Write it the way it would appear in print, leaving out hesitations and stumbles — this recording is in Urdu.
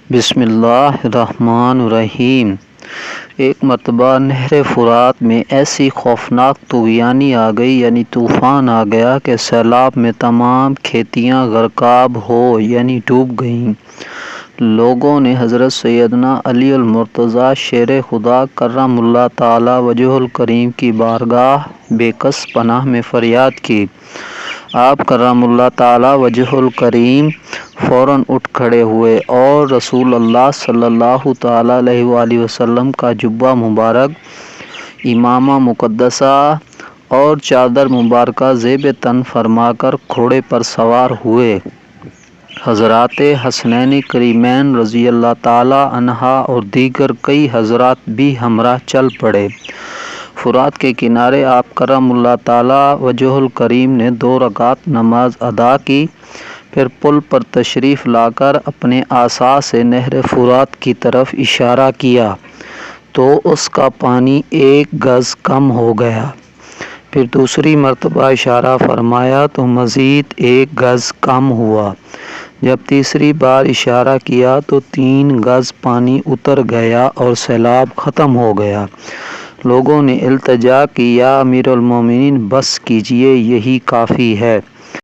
بسم اللہ الرحمن الرحیم۔ ایک مرتبہ نہر فرات میں ایسی خوفناک طغیانی آ گئی، یعنی طوفان آ گیا کہ سیلاب میں تمام کھیتیاں غرقاب ہو یعنی ڈوب گئیں۔ لوگوں نے حضرت سیدنا علی المرتضیٰ شیر خدا کرم اللہ تعالی وجہ الکریم کی بارگاہ بے کس پناہ میں فریاد کی۔ آپ کرم اللہ تعالی وجہ الکریم فوراً اٹھ کھڑے ہوئے اور رسول اللہ صلی اللہ تعالی علیہ وآلہ وسلم کا جبہ مبارک، امامہ مقدسہ اور چادر مبارکہ زیب تن فرما کر گھوڑے پر سوار ہوئے۔ حضرات حسنین کریمین رضی اللہ تعالی عنہا اور دیگر کئی حضرات بھی ہمراہ چل پڑے۔ فرات کے کنارے آپ کرم اللہ تعالی وجہ الکریم نے 2 رکعت نماز ادا کی، پھر پل پر تشریف لا کر اپنے عصا سے نہر فرات کی طرف اشارہ کیا تو اس کا پانی 1 گز کم ہو گیا۔ پھر دوسری مرتبہ اشارہ فرمایا تو مزید 1 گز کم ہوا۔ جب تیسری بار اشارہ کیا تو 3 گز پانی اتر گیا اور سیلاب ختم ہو گیا۔ لوگوں نے التجا کی، یا امیر المومنین بس کیجیے، یہی کافی ہے۔